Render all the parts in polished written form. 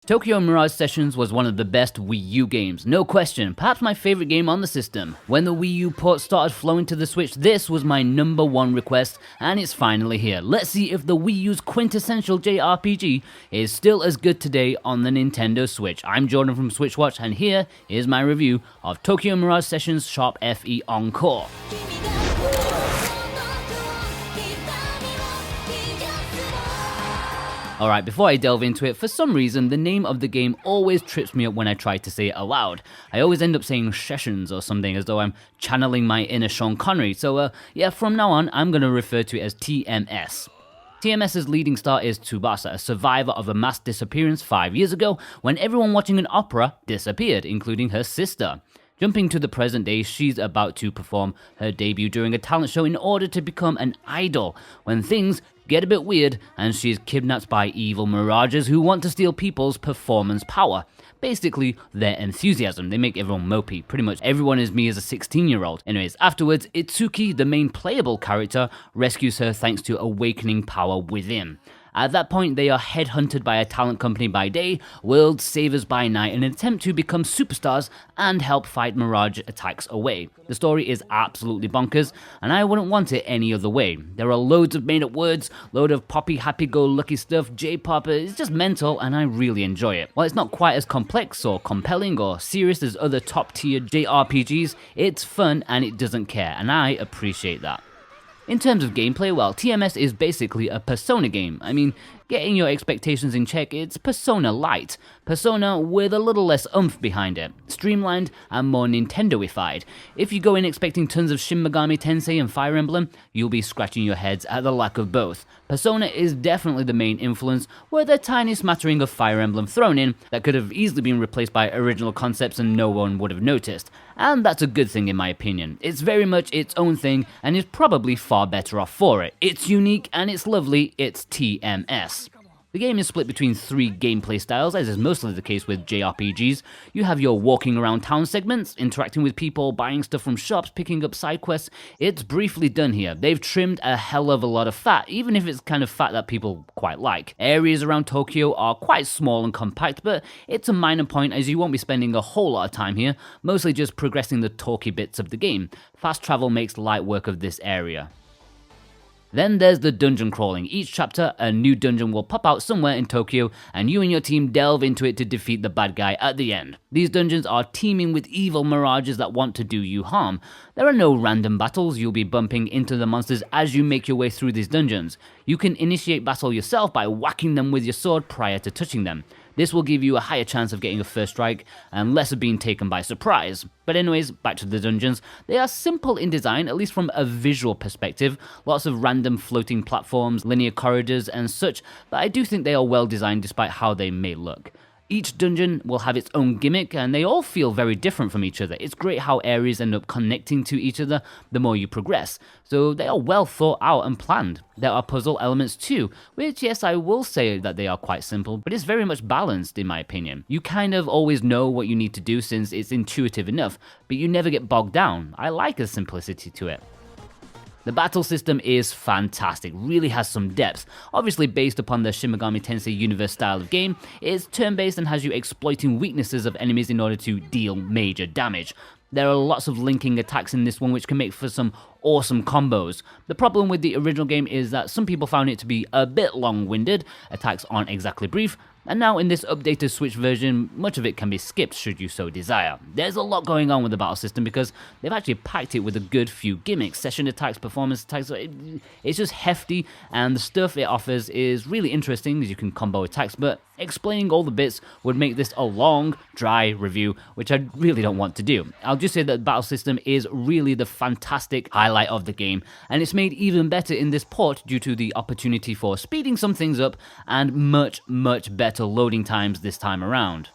Tokyo Mirage Sessions was one of the best Wii U games, no question, perhaps my favorite game on the system. When the Wii U port started flowing to the Switch, this was my #1 request, and it's finally here. Let's see if the Wii U's quintessential JRPG is still as good today on the Nintendo Switch. I'm Jordan from SwitchWatch, and here is my review of Tokyo Mirage Sessions FE Encore. Alright, before I delve into it, for some reason, the name of the game always trips me up when I try to say it aloud. I always end up saying Sessions or something as though I'm channeling my inner Sean Connery, so yeah, from now on, I'm going to refer to it as TMS. TMS's leading star is Tsubasa, a survivor of a mass disappearance 5 years ago when everyone watching an opera disappeared, including her sister. Jumping to the present day, she's about to perform her debut during a talent show in order to become an idol, when things get a bit weird and she's kidnapped by evil mirages who want to steal people's performance power. Basically, their enthusiasm. They make everyone mopey. Pretty much everyone is me as a 16-year-old. Anyways, afterwards, Itsuki, the main playable character, rescues her thanks to awakening power within. At that point, they are headhunted by a talent company by day, world savers by night, in an attempt to become superstars and help fight Mirage attacks away. The story is absolutely bonkers, and I wouldn't want it any other way. There are loads of made-up words, load of poppy happy-go-lucky stuff, J-pop, it's just mental, and I really enjoy it. While it's not quite as complex or compelling or serious as other top-tier JRPGs, it's fun and it doesn't care, and I appreciate that. In terms of gameplay, well, TMS is basically a Persona game. I mean, getting your expectations in check, it's Persona Light. Persona with a little less oomph behind it. Streamlined and more Nintendo-ified. If you go in expecting tons of Shin Megami Tensei and Fire Emblem, you'll be scratching your heads at the lack of both. Persona is definitely the main influence, with a tiny smattering of Fire Emblem thrown in that could have easily been replaced by original concepts and no one would have noticed. And that's a good thing in my opinion. It's very much its own thing and is probably far better off for it. It's unique and it's lovely, it's TMS. The game is split between 3 gameplay styles, as is mostly the case with JRPGs. You have your walking around town segments, interacting with people, buying stuff from shops, picking up side quests. It's briefly done here. They've trimmed a hell of a lot of fat, even if it's kind of fat that people quite like. Areas around Tokyo are quite small and compact, but it's a minor point as you won't be spending a whole lot of time here, mostly just progressing the talky bits of the game. Fast travel makes light work of this area. Then there's the dungeon crawling. Each chapter, a new dungeon will pop out somewhere in Tokyo, and you and your team delve into it to defeat the bad guy at the end. These dungeons are teeming with evil mirages that want to do you harm. There are no random battles, you'll be bumping into the monsters as you make your way through these dungeons. You can initiate battle yourself by whacking them with your sword prior to touching them. This will give you a higher chance of getting a first strike and less of being taken by surprise. But anyways, back to the dungeons. They are simple in design, at least from a visual perspective. Lots of random floating platforms, linear corridors and such, but I do think they are well designed despite how they may look. Each dungeon will have its own gimmick and they all feel very different from each other. It's great how areas end up connecting to each other the more you progress. So they are well thought out and planned. There are puzzle elements too, which yes, I will say that they are quite simple, but it's very much balanced in my opinion. You kind of always know what you need to do since it's intuitive enough, but you never get bogged down. I like the simplicity to it. The battle system is fantastic, really has some depth. Obviously based upon the Shin Megami Tensei universe style of game, it's turn-based and has you exploiting weaknesses of enemies in order to deal major damage. There are lots of linking attacks in this one which can make for some awesome combos. The problem with the original game is that some people found it to be a bit long-winded, attacks aren't exactly brief, and now in this updated Switch version, much of it can be skipped should you so desire. There's a lot going on with the battle system because they've actually packed it with a good few gimmicks, session attacks, performance attacks, it's just hefty, and the stuff it offers is really interesting as you can combo attacks, but explaining all the bits would make this a long, dry review, which I really don't want to do. I'll just say that the battle system is really the fantastic highlight of the game, and it's made even better in this port due to the opportunity for speeding some things up and much better loading times this time around.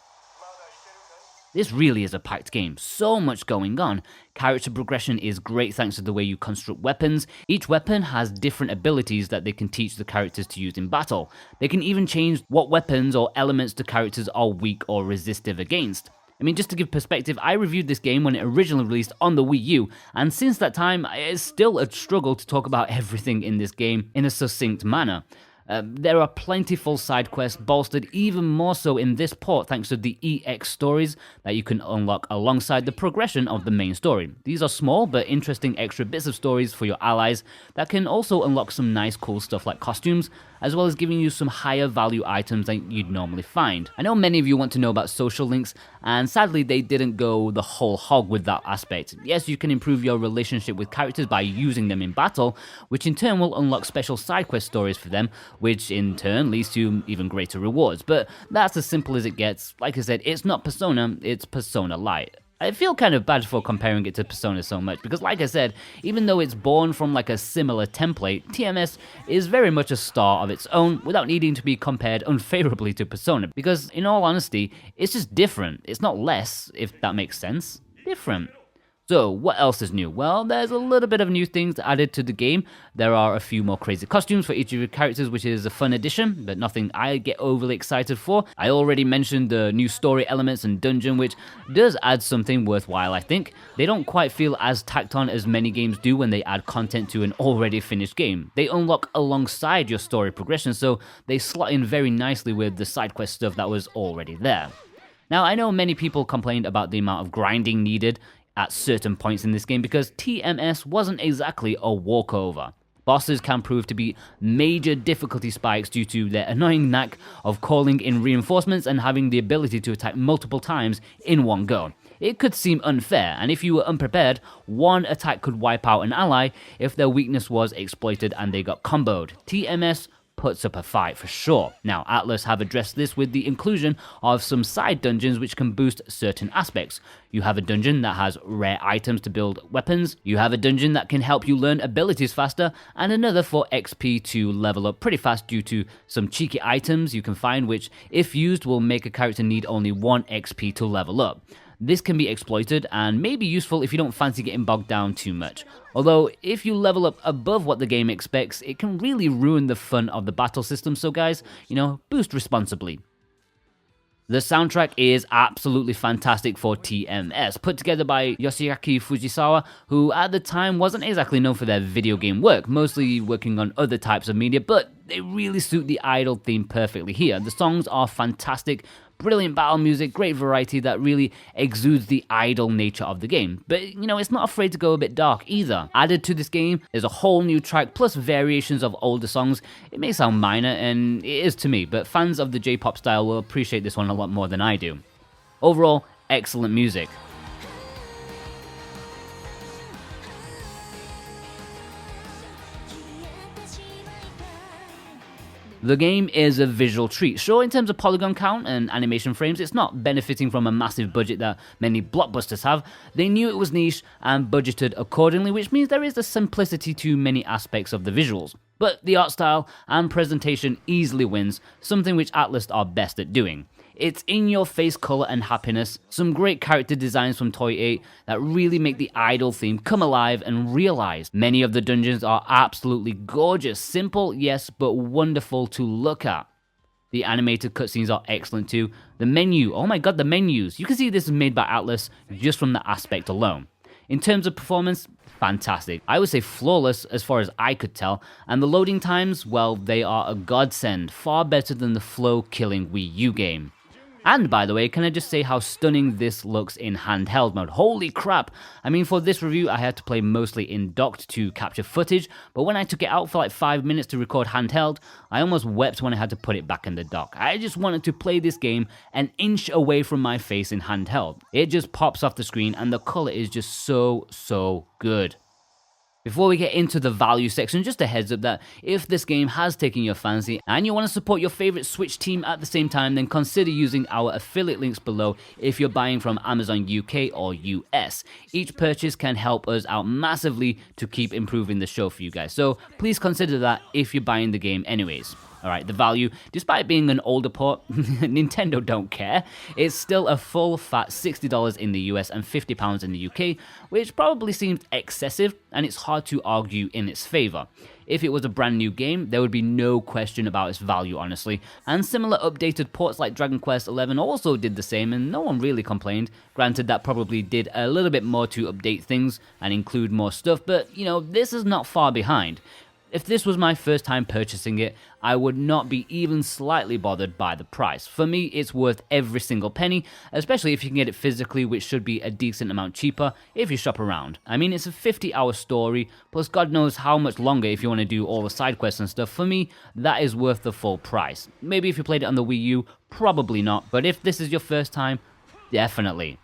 This really is a packed game, so much going on. Character progression is great thanks to the way you construct weapons. Each weapon has different abilities that they can teach the characters to use in battle. They can even change what weapons or elements the characters are weak or resistive against. I mean, just to give perspective, I reviewed this game when it originally released on the Wii U, and since that time, it's still a struggle to talk about everything in this game in a succinct manner. There are plentiful side quests, bolstered even more so in this port thanks to the EX stories that you can unlock alongside the progression of the main story. These are small but interesting extra bits of stories for your allies that can also unlock some nice cool stuff like costumes, as well as giving you some higher value items than you'd normally find. I know many of you want to know about social links, and sadly they didn't go the whole hog with that aspect. Yes, you can improve your relationship with characters by using them in battle, which in turn will unlock special side quest stories for them, which in turn leads to even greater rewards. But that's as simple as it gets. Like I said, it's not Persona, it's Persona Lite. I feel kind of bad for comparing it to Persona so much, because like I said, even though it's born from like a similar template, TMS is very much a star of its own without needing to be compared unfavorably to Persona, because in all honesty, it's just different. It's not less, if that makes sense. Different. So, what else is new? Well, there's a little bit of new things added to the game. There are a few more crazy costumes for each of your characters, which is a fun addition, but nothing I get overly excited for. I already mentioned the new story elements and dungeon, which does add something worthwhile, I think. They don't quite feel as tacked on as many games do when they add content to an already finished game. They unlock alongside your story progression, so they slot in very nicely with the side quest stuff that was already there. Now, I know many people complained about the amount of grinding needed at certain points in this game because TMS wasn't exactly a walkover. Bosses can prove to be major difficulty spikes due to their annoying knack of calling in reinforcements and having the ability to attack multiple times in one go. It could seem unfair, and if you were unprepared, one attack could wipe out an ally if their weakness was exploited and they got comboed. TMS puts up a fight for sure. Now, Atlus have addressed this with the inclusion of some side dungeons which can boost certain aspects. You have a dungeon that has rare items to build weapons, you have a dungeon that can help you learn abilities faster, and another for XP to level up pretty fast due to some cheeky items you can find which, if used, will make a character need only 1 XP to level up. This can be exploited and may be useful if you don't fancy getting bogged down too much. Although, if you level up above what the game expects, it can really ruin the fun of the battle system, so guys, boost responsibly. The soundtrack is absolutely fantastic for TMS, put together by Yoshiaki Fujisawa, who at the time wasn't exactly known for their video game work, mostly working on other types of media, but they really suit the idol theme perfectly here. The songs are fantastic, brilliant battle music, great variety that really exudes the idol nature of the game. But, it's not afraid to go a bit dark either. Added to this game, there's a whole new track plus variations of older songs. It may sound minor, and it is to me, but fans of the J-pop style will appreciate this one a lot more than I do. Overall, excellent music. The game is a visual treat. Sure, in terms of polygon count and animation frames, it's not benefiting from a massive budget that many blockbusters have. They knew it was niche and budgeted accordingly, which means there is a simplicity to many aspects of the visuals. But the art style and presentation easily wins, something which Atlus are best at doing. It's in-your-face color and happiness, some great character designs from Toy 8 that really make the idol theme come alive and realized. Many of the dungeons are absolutely gorgeous, simple, yes, but wonderful to look at. The animated cutscenes are excellent too. The menu, oh my god, the menus. You can see this is made by Atlus just from that aspect alone. In terms of performance, fantastic. I would say flawless as far as I could tell, and the loading times, well, they are a godsend, far better than the flow-killing Wii U game. And by the way, can I just say how stunning this looks in handheld mode? Holy crap! I mean, for this review, I had to play mostly in docked to capture footage, but when I took it out for like 5 minutes to record handheld, I almost wept when I had to put it back in the dock. I just wanted to play this game an inch away from my face in handheld. It just pops off the screen and the color is just so good. Before we get into the value section, just a heads up that if this game has taken your fancy and you want to support your favorite Switch team at the same time, then consider using our affiliate links below if you're buying from Amazon UK or US. Each purchase can help us out massively to keep improving the show for you guys, so please consider that if you're buying the game anyways. Alright, the value, despite being an older port, Nintendo don't care. It's still a full fat $60 in the US and £50 in the UK, which probably seems excessive, and it's hard to argue in its favour. If it was a brand new game, there would be no question about its value, honestly. And similar updated ports like Dragon Quest XI also did the same, and no one really complained. Granted, that probably did a little bit more to update things and include more stuff, but, this is not far behind. If this was my first time purchasing it, I would not be even slightly bothered by the price. For me, it's worth every single penny, especially if you can get it physically, which should be a decent amount cheaper if you shop around. I mean, it's a 50-hour story, plus God knows how much longer if you want to do all the side quests and stuff. For me, that is worth the full price. Maybe if you played it on the Wii U, probably not, but if this is your first time, definitely.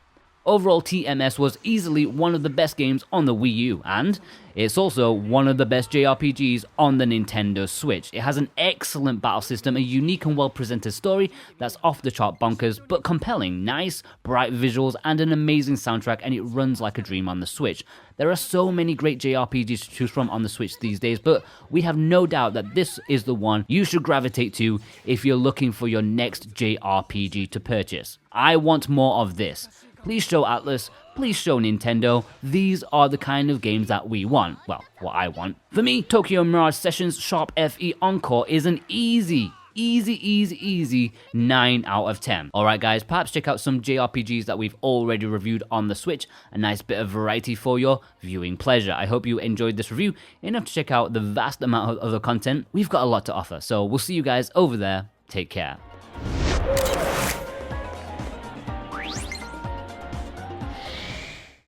Overall, TMS was easily one of the best games on the Wii U, and it's also one of the best JRPGs on the Nintendo Switch. It has an excellent battle system, a unique and well-presented story that's off-the-chart bonkers, but compelling, nice, bright visuals, and an amazing soundtrack, and it runs like a dream on the Switch. There are so many great JRPGs to choose from on the Switch these days, but we have no doubt that this is the one you should gravitate to if you're looking for your next JRPG to purchase. I want more of this. Please show Atlus, please show Nintendo. These are the kind of games that we want. Well, what I want. For me, Tokyo Mirage Sessions FE Encore is an easy 9 out of 10. Alright guys, perhaps check out some JRPGs that we've already reviewed on the Switch. A nice bit of variety for your viewing pleasure. I hope you enjoyed this review enough to check out the vast amount of other content. We've got a lot to offer, so we'll see you guys over there. Take care.